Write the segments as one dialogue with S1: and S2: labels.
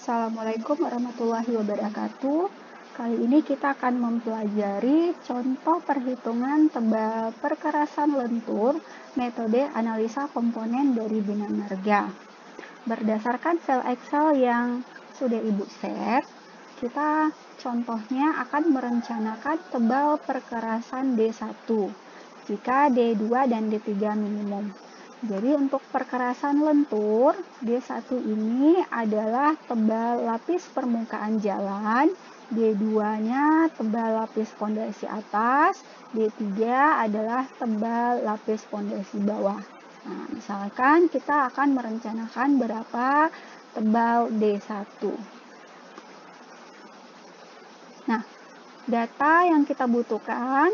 S1: Assalamualaikum warahmatullahi wabarakatuh. Kali ini kita akan mempelajari contoh perhitungan tebal perkerasan lentur metode analisa komponen dari benang marga. Berdasarkan file Excel yang sudah Ibu share, kita contohnya akan merencanakan tebal perkerasan D1 jika D2 dan D3 minimum. Jadi untuk perkerasan lentur, D1 ini adalah tebal lapis permukaan jalan, D2-nya tebal lapis fondasi atas, D3 adalah tebal lapis fondasi bawah. Nah, misalkan kita akan merencanakan berapa tebal D1. Nah, data yang kita butuhkan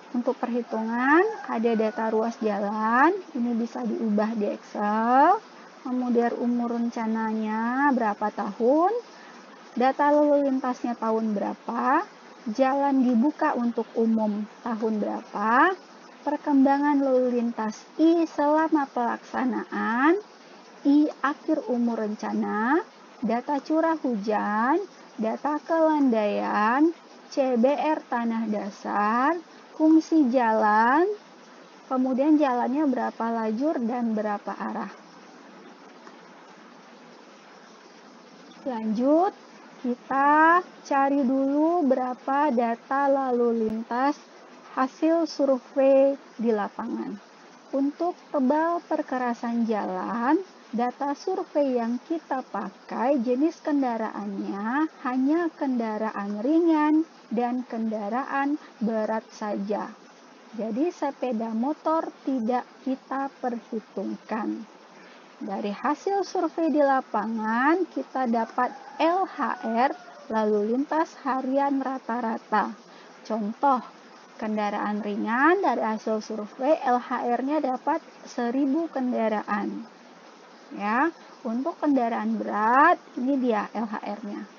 S1: untuk perhitungan ada data ruas jalan, ini bisa diubah di Excel, kemudian umur rencananya berapa tahun, data lalu lintasnya tahun berapa, jalan dibuka untuk umum tahun berapa, perkembangan lalu lintas I selama pelaksanaan, I akhir umur rencana, data curah hujan, data kelandaian, CBR tanah dasar, fungsi jalan, kemudian jalannya berapa lajur dan berapa arah. Lanjut, kita cari dulu berapa data lalu lintas hasil survei di lapangan. Untuk tebal perkerasan jalan, data survei yang kita pakai jenis kendaraannya hanya kendaraan ringan dan kendaraan berat saja. Jadi sepeda motor tidak kita perhitungkan. Dari hasil survei di lapangan kita dapat LHR lalu lintas harian rata-rata. Contoh, kendaraan ringan dari hasil survei LHR-nya dapat 1000 kendaraan. Ya, untuk kendaraan berat ini dia LHR-nya.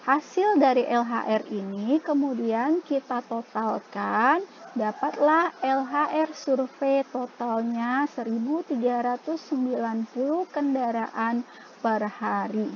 S1: Hasil dari LHR ini kemudian kita totalkan, dapatlah LHR survei totalnya 1390 kendaraan per hari.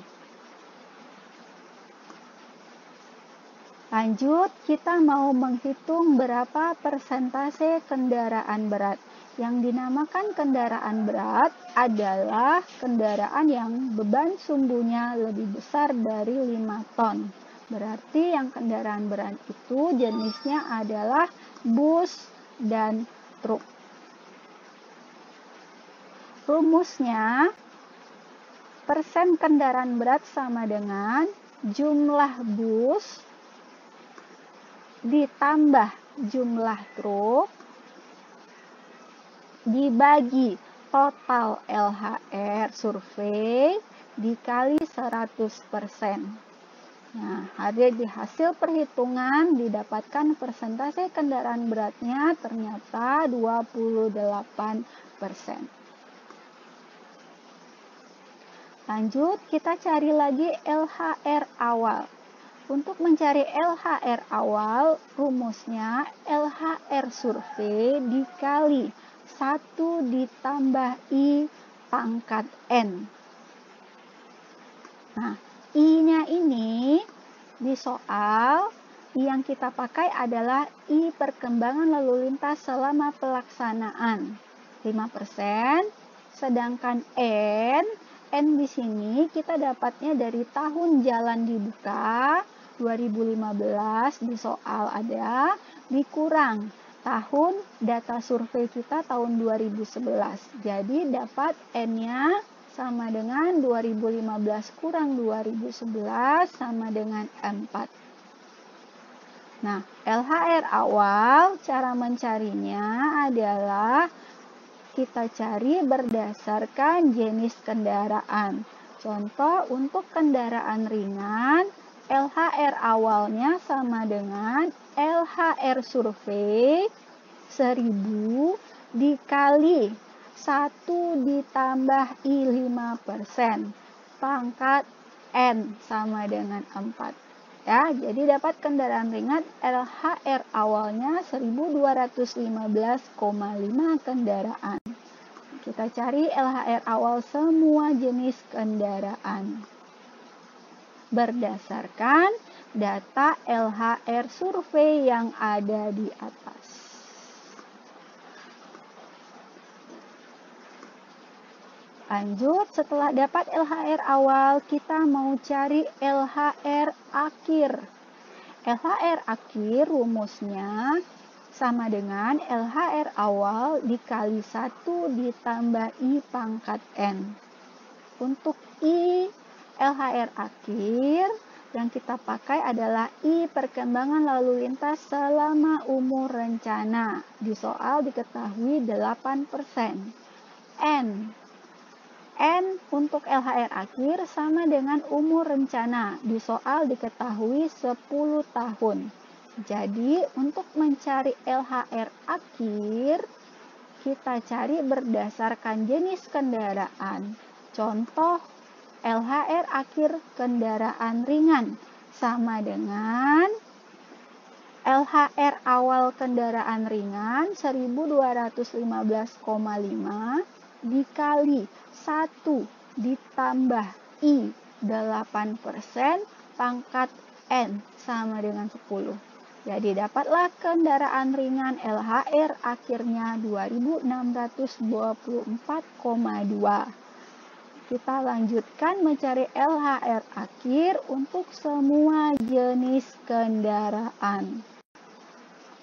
S1: Lanjut, kita mau menghitung berapa persentase kendaraan berat. Yang dinamakan kendaraan berat adalah kendaraan yang beban sumbunya lebih besar dari 5 ton. Berarti yang kendaraan berat itu jenisnya adalah bus dan truk. Rumusnya, persen kendaraan berat sama dengan jumlah bus ditambah jumlah truk dibagi total LHR survei dikali 100%. Nah, di hasil perhitungan didapatkan persentase kendaraan beratnya ternyata 28%. Lanjut, kita cari lagi LHR awal. Untuk mencari LHR awal, rumusnya LHR survei dikali 1 ditambah I pangkat N. Nah, I-nya ini di soal, I yang kita pakai adalah I perkembangan lalu lintas selama pelaksanaan 5%, sedangkan N di sini kita dapatnya dari tahun jalan dibuka 2015 di soal ada, dikurang tahun data survei kita tahun 2011. Jadi dapat N-nya sama dengan 2015 kurang 2011 sama dengan 4. Nah, LHR awal cara mencarinya adalah kita cari berdasarkan jenis kendaraan. Contoh untuk kendaraan ringan, LHR awalnya sama dengan LHR survei 1000 dikali 1 ditambah I 5%. Pangkat N sama dengan 4. Ya, jadi dapat kendaraan ringan LHR awalnya 1215,5 kendaraan. Kita cari LHR awal semua jenis kendaraan. berdasarkan data LHR survei yang ada di atas. Lanjut, setelah dapat LHR awal, kita mau cari LHR akhir. LHR akhir rumusnya sama dengan LHR awal dikali 1 ditambah I pangkat N. Untuk I LHR akhir yang kita pakai adalah I perkembangan lalu lintas selama umur rencana. Di soal diketahui 8%. N untuk LHR akhir sama dengan umur rencana. Di soal diketahui 10 tahun. Jadi untuk mencari LHR akhir, kita cari berdasarkan jenis kendaraan. Contoh LHR akhir kendaraan ringan sama dengan LHR awal kendaraan ringan 1215,5 dikali 1 ditambah I 8% pangkat N sama dengan 10. Jadi dapatlah kendaraan ringan LHR akhirnya 2624,2. Kita lanjutkan mencari LHR akhir untuk semua jenis kendaraan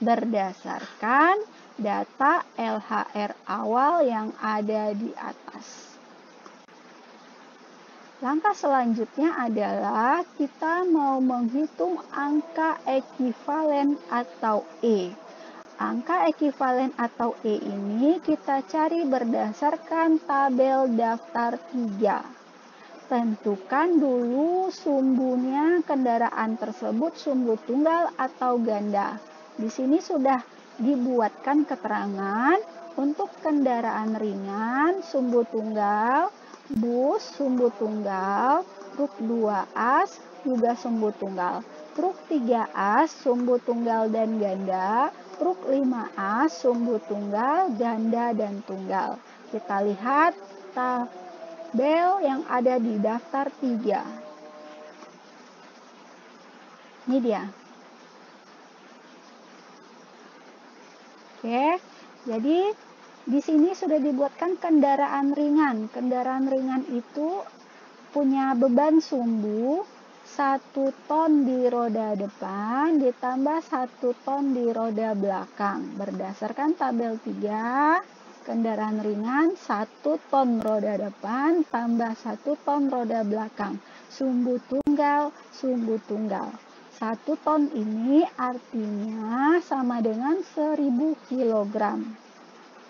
S1: berdasarkan data LHR awal yang ada di atas. Langkah selanjutnya adalah kita mau menghitung angka ekivalen atau E. Angka ekivalen atau E ini kita cari berdasarkan tabel daftar 3. Tentukan dulu sumbunya kendaraan tersebut sumbu tunggal atau ganda. Di sini sudah dibuatkan keterangan untuk kendaraan ringan sumbu tunggal, bus sumbu tunggal, truk 2 as juga sumbu tunggal, truk 3 as sumbu tunggal dan ganda, truk 5 as sumbu tunggal, ganda dan tunggal. Kita lihat tabel yang ada di daftar 3. Ini dia. Oke, jadi di sini sudah dibuatkan kendaraan ringan. Kendaraan ringan itu punya beban sumbu 1 ton di roda depan ditambah 1 ton di roda belakang. Berdasarkan tabel 3, kendaraan ringan 1 ton roda depan tambah 1 ton roda belakang. Sumbu tunggal, sumbu tunggal. 1 ton ini artinya sama dengan 1000 kg.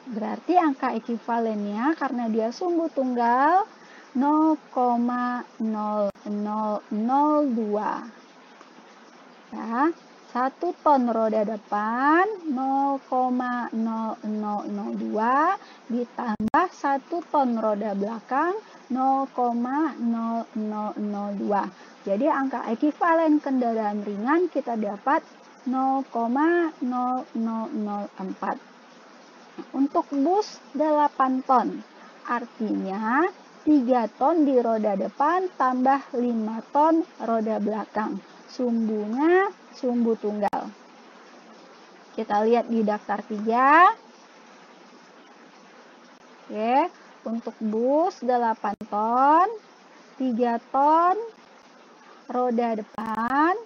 S1: Berarti angka ekivalennya karena dia sumbu tunggal 0,0002. Ya, 1 ton roda depan 0,0002 ditambah 1 ton roda belakang 0,0002. Jadi angka ekivalen kendaraan ringan kita dapat 0,0004. Untuk bus 8 ton, artinya 3 ton di roda depan tambah 5 ton roda belakang. Sumbunya sumbu tunggal. Kita lihat di daftar 3. Oke, untuk bus 8 ton, 3 ton roda depan.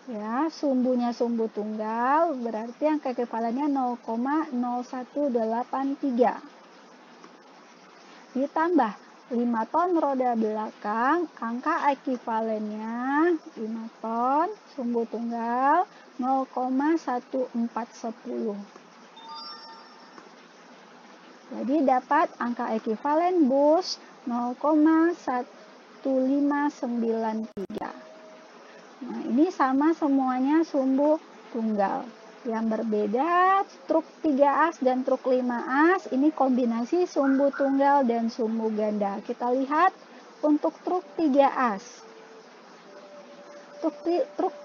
S1: Ya, sumbunya sumbu tunggal, berarti angka ekivalennya 0,0183. Ditambah 5 ton roda belakang, angka ekivalennya 5 ton, sumbu tunggal 0,1410. Jadi dapat angka ekivalen bus 0,1593. Nah, ini sama semuanya sumbu tunggal. Yang berbeda truk 3 as dan truk 5 as ini kombinasi sumbu tunggal dan sumbu ganda. Kita lihat untuk truk 3 as. Truk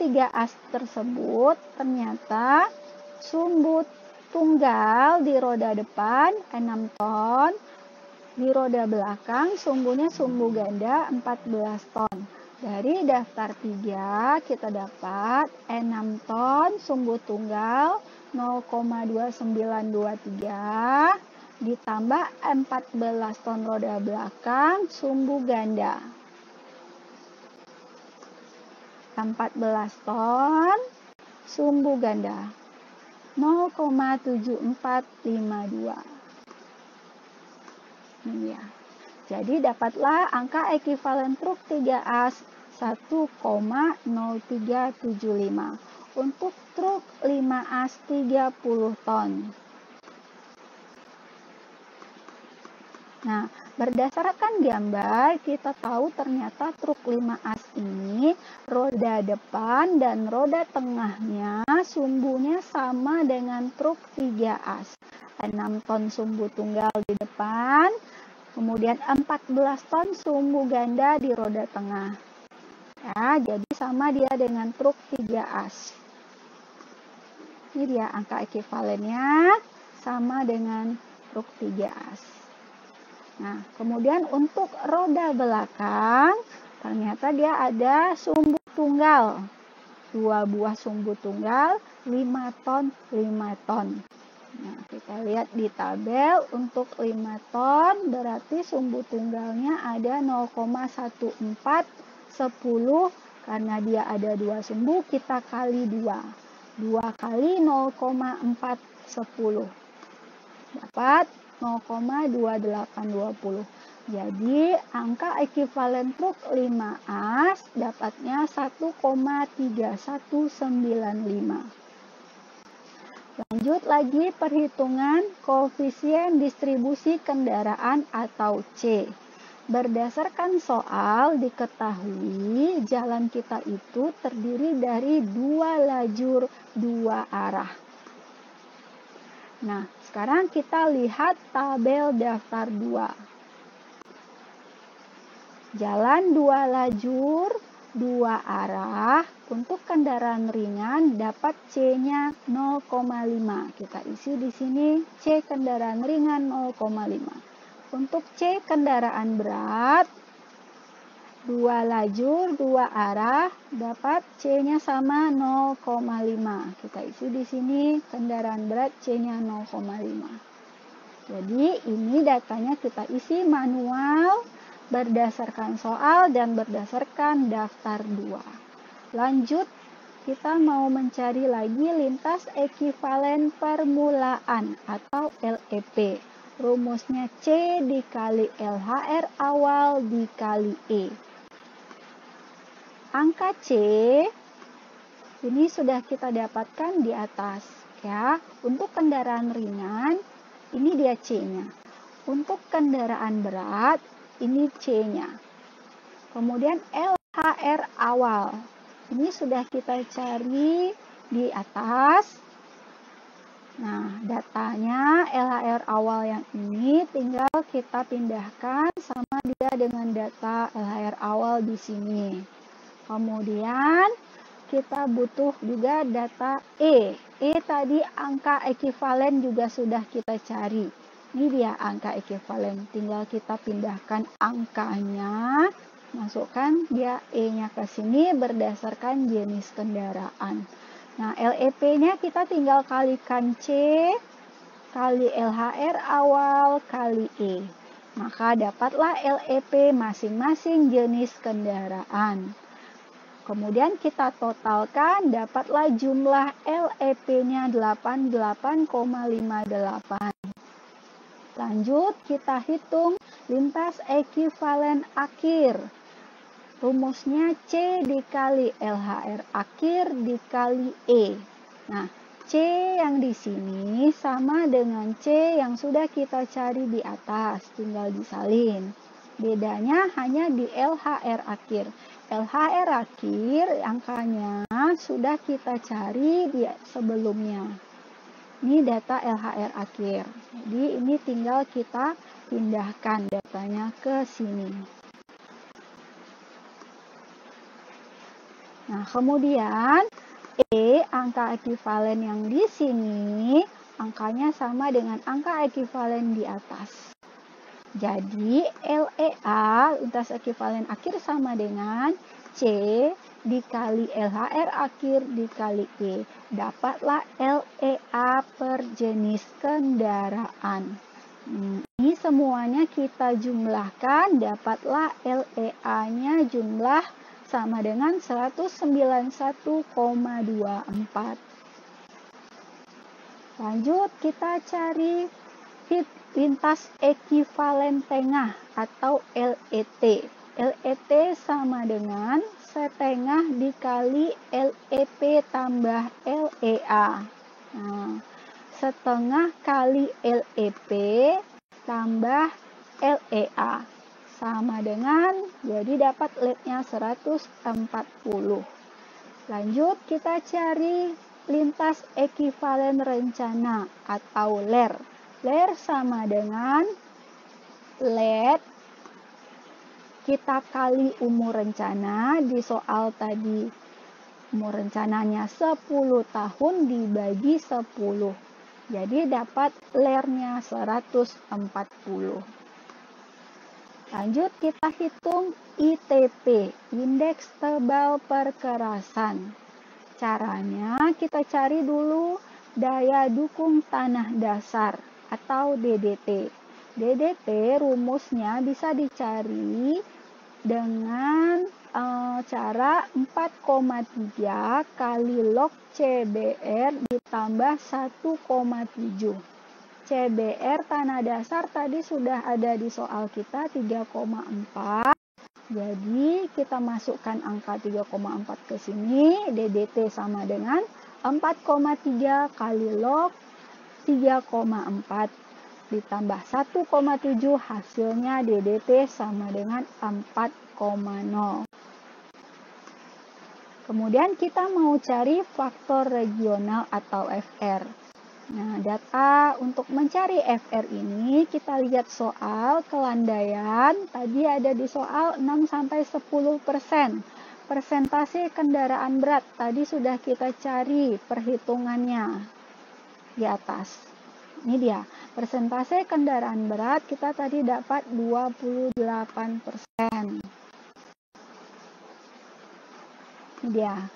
S1: 3 as tersebut ternyata sumbu tunggal di roda depan 6 ton, di roda belakang sumbunya sumbu ganda 14 ton. Dari daftar 3 kita dapat 6 ton sumbu tunggal 0,2923 ditambah 14 ton roda belakang sumbu ganda. 14 ton sumbu ganda 0,7452. Ini ya. Jadi dapatlah angka ekivalen truk 3 as 1,0375 untuk truk 5 as 30 ton. Nah, berdasarkan gambar kita tahu ternyata truk 5 as ini roda depan dan roda tengahnya sumbunya sama dengan truk 3 as. 6 ton sumbu tunggal di depan, kemudian 14 ton sumbu ganda di roda tengah. Ya, jadi sama dia dengan truk 3 as. Ini dia angka ekivalennya sama dengan truk 3 as. Nah, kemudian untuk roda belakang, ternyata dia ada sumbu tunggal. 2 buah sumbu tunggal, 5 ton, 5 ton. Nah, kita lihat di tabel untuk 5 ton berarti sumbu tunggalnya ada 0,1410 karena dia ada 2 sumbu kita kali 2. 2 kali 0,410 dapat 0,2820. Jadi angka ekivalen truk 5 as dapatnya 1,3195. Lanjut lagi perhitungan koefisien distribusi kendaraan atau C. Berdasarkan soal diketahui jalan kita itu terdiri dari 2 lajur 2 arah. Nah, sekarang kita lihat tabel daftar 2. Jalan 2 lajur 2 arah untuk kendaraan ringan dapat C-nya 0,5. Kita isi di sini C kendaraan ringan 0,5. Untuk C kendaraan berat 2 lajur 2 arah dapat C-nya sama 0,5. Kita isi di sini kendaraan berat C-nya 0,5. Jadi ini datanya kita isi manual berdasarkan soal dan berdasarkan daftar 2. Lanjut, kita mau mencari lagi lintas ekivalen permulaan atau LEP. Rumusnya C dikali LHR awal dikali E. Angka C ini sudah kita dapatkan di atas ya. Untuk kendaraan ringan ini dia C-nya. Untuk kendaraan berat ini C-nya. Kemudian LHR awal. Ini sudah kita cari di atas. Nah, datanya LHR awal yang ini tinggal kita pindahkan sama dia dengan data LHR awal di sini. Kemudian kita butuh juga data E. E tadi angka ekivalen juga sudah kita cari. Ini dia angka ekivalen, tinggal kita pindahkan angkanya, masukkan dia E-nya ke sini berdasarkan jenis kendaraan. Nah, LEP-nya kita tinggal kalikan C kali LHR awal kali E. Maka dapatlah LEP masing-masing jenis kendaraan. Kemudian kita totalkan, dapatlah jumlah LEP-nya 88,58. Lanjut, kita hitung lintas ekivalen akhir. Rumusnya C dikali LHR akhir dikali E. Nah, C yang di sini sama dengan C yang sudah kita cari di atas, tinggal disalin. Bedanya hanya di LHR akhir. LHR akhir angkanya sudah kita cari di sebelumnya. Ini data LHR akhir. Jadi ini tinggal kita pindahkan datanya ke sini. Nah, kemudian E angka ekivalen yang di sini angkanya sama dengan angka ekivalen di atas. Jadi LEA lintas ekivalen akhir sama dengan C dikali LHR akhir dikali E. Dapatlah LEA per jenis kendaraan. Ini semuanya kita jumlahkan, dapatlah LEA-nya jumlah sama dengan 191,24. Lanjut kita cari lintas ekivalen tengah atau LET. LET sama dengan setengah dikali LEP tambah LEA. Nah, setengah kali LEP tambah LEA sama dengan, jadi dapat LED-nya 140. Lanjut kita cari lintas ekivalen rencana atau LER. LER sama dengan LED kita kali umur rencana. Di soal tadi umur rencananya 10 tahun dibagi 10. Jadi dapat LER-nya 140. Lanjut kita hitung ITP, indeks tebal perkerasan. Caranya kita cari dulu daya dukung tanah dasar atau DDT. DDT rumusnya bisa dicari dengan cara 4,3 kali log CBR ditambah 1,7. CBR tanah dasar tadi sudah ada di soal kita 3,4. Jadi kita masukkan angka 3,4 ke sini. DDT sama dengan 4,3 kali log 3,4 ditambah 1,7, hasilnya DDT sama dengan 4,0. Kemudian kita mau cari faktor regional atau FR. Nah, data untuk mencari FR ini kita lihat soal kelandaian. Tadi ada di soal 6-10%. Persentase kendaraan berat tadi sudah kita cari perhitungannya di atas. Ini dia, persentase kendaraan berat kita tadi dapat 28%. Ini dia.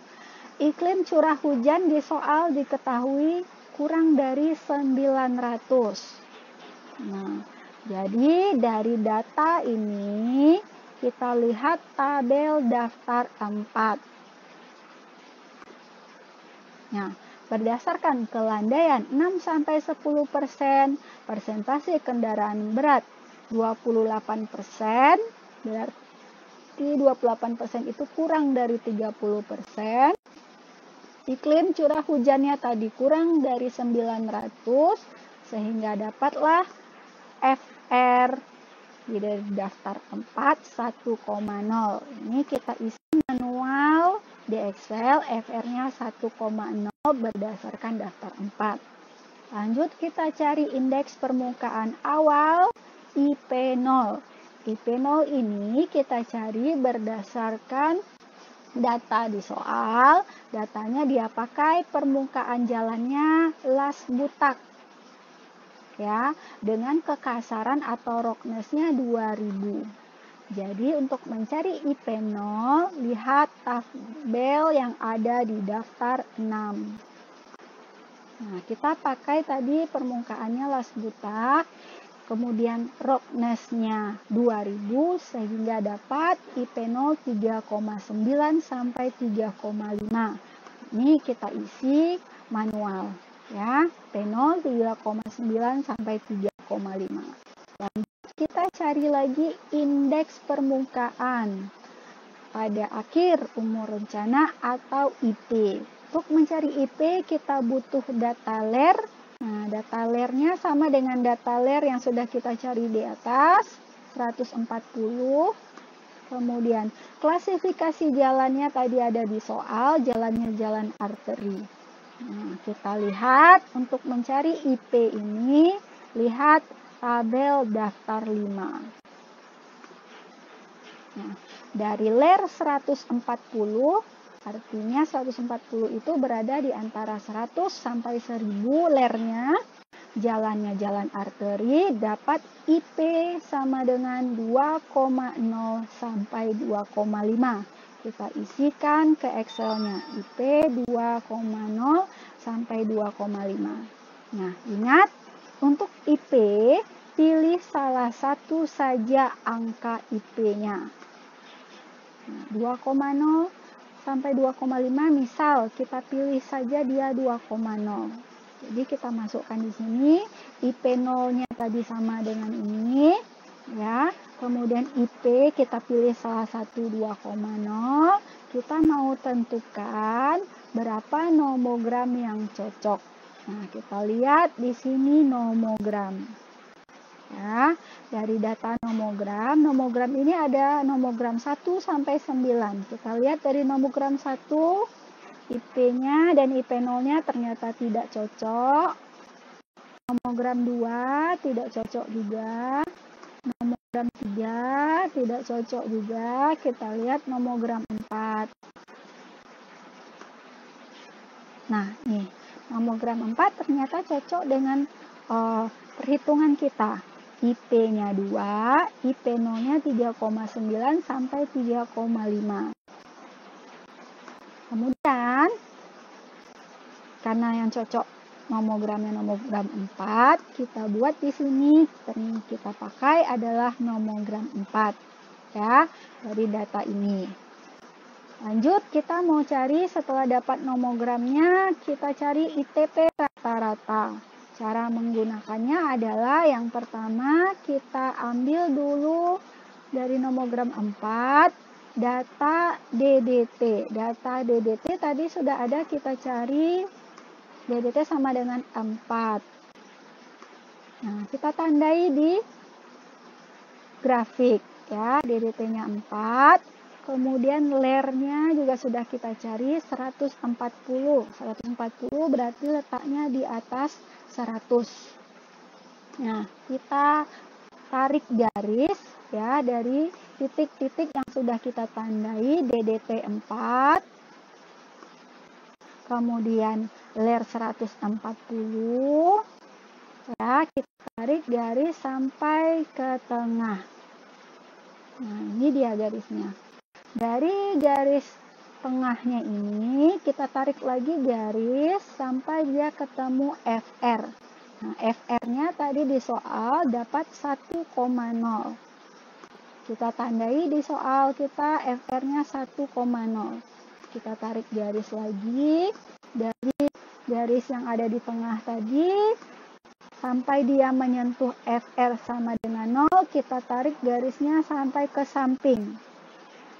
S1: Iklim curah hujan di soal diketahui kurang dari 900. Nah, jadi dari data ini kita lihat tabel daftar 4. Nah, berdasarkan kelandaian 6-10%, persentase kendaraan berat 28%, berarti 28% itu kurang dari 30%. Iklim curah hujannya tadi kurang dari 900, sehingga dapatlah FR di daftar 4 1,0. Ini kita isi manual di Excel, FR-nya 1,0 berdasarkan daftar 4. Lanjut kita cari indeks permukaan awal IP0. IP0 ini kita cari berdasarkan data di soal. Datanya dia pakai permukaan jalannya las butak. Ya, dengan kekasaran atau roughness-nya 2000. Jadi untuk mencari IP0, lihat tabel yang ada di daftar 6. Nah, kita pakai tadi permukaannya las butak, kemudian roughness-nya 2000 sehingga dapat IP0 3,9 sampai 3,5. Ini kita isi manual ya. P0 3,9 sampai 3,5. Lanjut kita cari lagi indeks permukaan pada akhir umur rencana atau IP. Untuk mencari IP kita butuh data LER. Nah, data LER-nya sama dengan data LER yang sudah kita cari di atas, 140. Kemudian klasifikasi jalannya tadi ada di soal, jalannya jalan arteri. Nah, kita lihat untuk mencari IP ini, lihat tabel daftar 5. Nah, dari LER 140, artinya 140 itu berada di antara 100 sampai 1000 LER-nya, jalannya jalan arteri, dapat IP sama dengan 2,0 sampai 2,5. kita isikan ke Excelnya. IP 2,0 sampai 2,5. Nah, ingat, untuk IP, pilih salah satu saja angka IP-nya. Nah, 2,0 sampai 2,5, misal kita pilih saja dia 2,0. Jadi kita masukkan di sini, IP 0-nya tadi sama dengan ini, ya. Kemudian IP kita pilih salah satu 2,0. Kita mau tentukan berapa nomogram yang cocok. Nah, kita lihat di sini nomogram. Ya, dari data nomogram ini ada nomogram 1 sampai 9. Kita lihat dari nomogram 1, IP-nya dan IP 0-nya ternyata tidak cocok. Nomogram 2 tidak cocok juga. Nomogram 3 tidak cocok juga. Kita lihat nomogram 4. Nah, nih, nomogram 4 ternyata cocok dengan perhitungan kita. IP-nya 2, IP 0-nya 3,9 sampai 3,5. Kemudian, karena yang cocok nomogramnya nomogram 4, kita buat di sini, kita pakai adalah nomogram 4, ya, dari data ini. Lanjut, kita mau cari setelah dapat nomogramnya, kita cari ITP rata-rata. Cara menggunakannya adalah yang pertama kita ambil dulu dari nomogram 4 data DDT. Data DDT tadi sudah ada, kita cari DDT sama dengan 4. Nah, kita tandai di grafik ya, DDT-nya 4. Kemudian ler-nya juga sudah kita cari 140. 140 berarti letaknya di atas 100. Nah, kita tarik garis ya dari titik-titik yang sudah kita tandai DDT 4. Kemudian ler 140. Ya, kita tarik garis sampai ke tengah. Nah, ini dia garisnya. Dari garis tengahnya ini kita tarik lagi garis sampai dia ketemu FR. Nah, FR-nya tadi di soal dapat 1,0. Kita tandai di soal kita FR-nya 1,0. Kita tarik garis lagi dari garis yang ada di tengah tadi sampai dia menyentuh FR sama dengan 0, kita tarik garisnya sampai ke samping.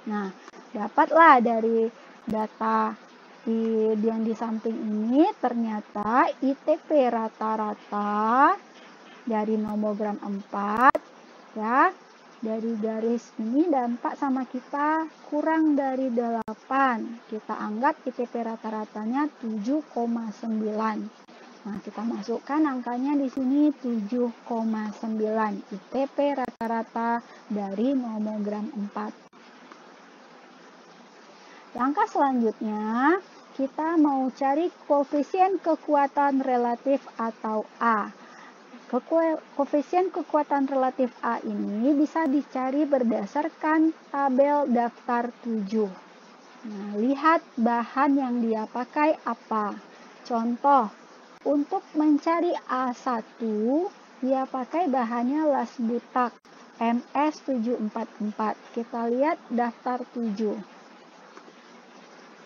S1: Nah, dapatlah dari data yang di samping ini ternyata ITP rata-rata dari nomogram 4 ya, dari garis ini dampak sama kita kurang dari 8. Kita anggap ITP rata-ratanya 7,9. Nah, kita masukkan angkanya di sini 7,9 ITP rata-rata dari nomogram 4. Langkah selanjutnya, kita mau cari koefisien kekuatan relatif atau A. Koefisien kekuatan relatif A ini bisa dicari berdasarkan tabel daftar 7. Nah, lihat bahan yang dia pakai apa. Contoh, untuk mencari A1, dia pakai bahannya las butak MS744. Kita lihat daftar 7.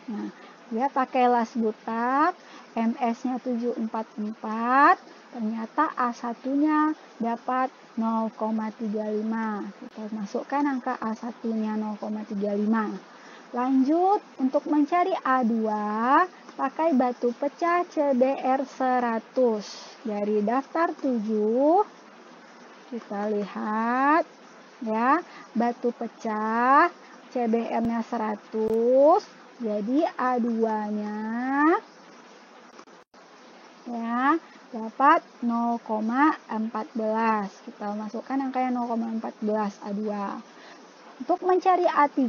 S1: Nah, dia pakai las butak, MS-nya 744, ternyata A1-nya dapat 0,35. Kita masukkan angka A1-nya 0,35. Lanjut, untuk mencari A2, pakai batu pecah CBR 100. Dari daftar 7, kita lihat ya, batu pecah CBR-nya 100. Jadi A2-nya ya dapat 0,14. Kita masukkan angkanya 0,14 A2. Untuk mencari A3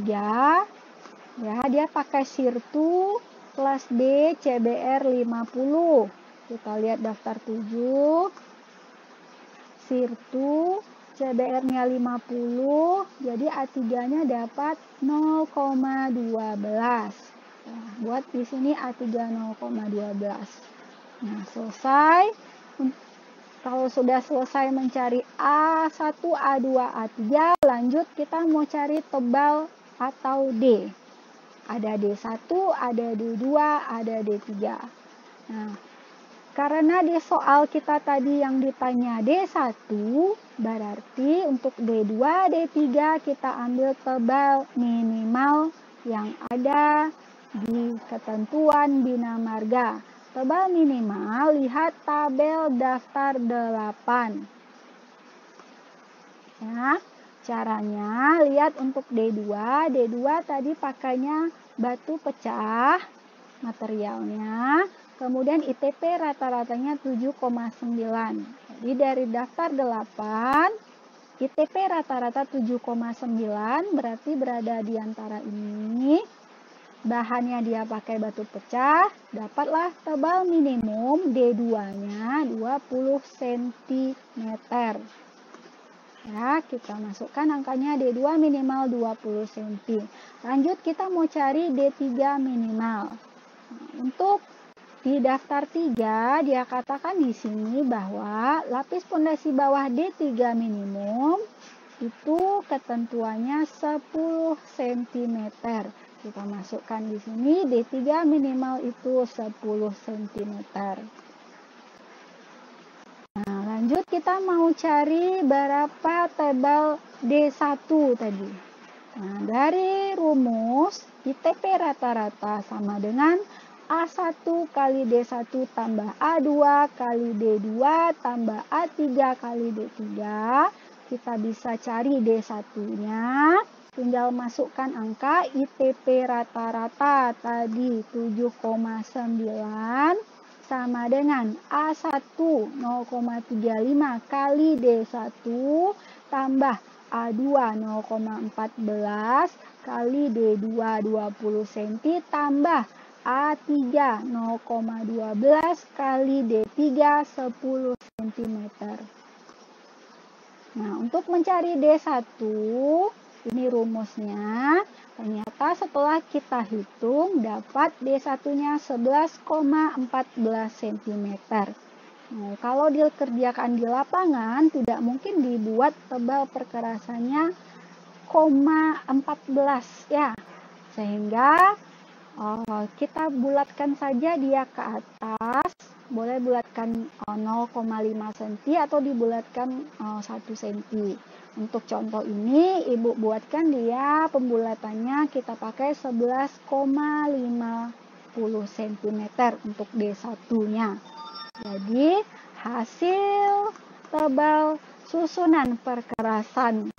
S1: ya, dia pakai Sirtu kelas B CBR 50. Kita lihat daftar 7. Sirtu CBR-nya 50, jadi A3-nya dapat 0,12. Nah, buat di sini A3 0,12. Nah, selesai. Kalau sudah selesai mencari A1, A2, A3, lanjut kita mau cari tebal atau D. Ada D1, ada D2, ada D3. Nah, karena di soal kita tadi yang ditanya D1, berarti untuk D2, D3 kita ambil tebal minimal yang ada di ketentuan Bina Marga. Tebal minimal, lihat tabel daftar 8. Ya, caranya lihat untuk D2. D2 tadi pakainya batu pecah materialnya. Kemudian ITP rata-ratanya 7,9. Jadi dari daftar 8, ITP rata-rata 7,9 berarti berada di antara ini. Bahannya dia pakai batu pecah, dapatlah tebal minimum D2-nya 20 cm. Ya, kita masukkan angkanya D2 minimal 20 cm. Lanjut kita mau cari D3 minimal. Nah, untuk di daftar 3 dia katakan di sini bahwa lapis pondasi bawah D3 minimum itu ketentuannya 10 cm. Kita masukkan di sini D3 minimal itu 10 cm. Nah, lanjut kita mau cari berapa tebal D1 tadi. Nah, dari rumus ITP rata-rata sama dengan A1 kali D1 tambah A2 kali D2 tambah A3 kali D3. Kita bisa cari D1-nya. Tinggal masukkan angka ITP rata-rata tadi 7,9 sama dengan A1 0,35 kali D1 tambah A2 0,14 kali D2 20 cm tambah A3 0,12 kali D3 10 cm. Nah, untuk mencari D1, ini rumusnya. Ternyata setelah kita hitung dapat D1-nya 11,14 cm. Nah, kalau dikerjakan di lapangan tidak mungkin dibuat tebal perkerasannya 0,14 ya. Sehingga kita bulatkan saja dia ke atas. Boleh bulatkan 0,5 cm atau dibulatkan 1 cm. Untuk contoh ini Ibu buatkan dia pembulatannya kita pakai 11,50 cm untuk D1-nya. Jadi hasil tebal susunan perkerasan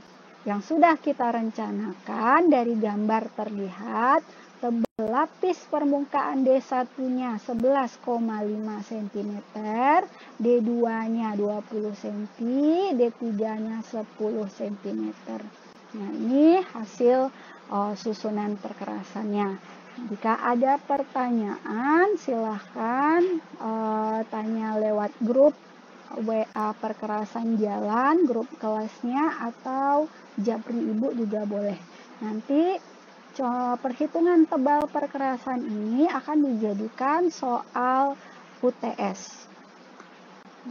S1: yang sudah kita rencanakan dari gambar terlihat tebal lapis permukaan D1-nya 11,5 cm, D2-nya 20 cm, D3-nya 10 cm. Nah, ini hasil susunan perkerasannya. Jika ada pertanyaan, silahkan tanya lewat grup WA perkerasan jalan, grup kelasnya, atau Japri Ibu juga boleh. Nanti perhitungan tebal perkerasan ini akan dijadikan soal UTS.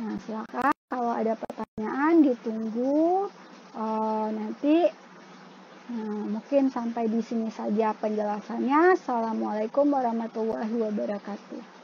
S1: Nah, silakan kalau ada pertanyaan ditunggu. Nanti mungkin sampai di sini saja penjelasannya. Assalamualaikum warahmatullahi wabarakatuh.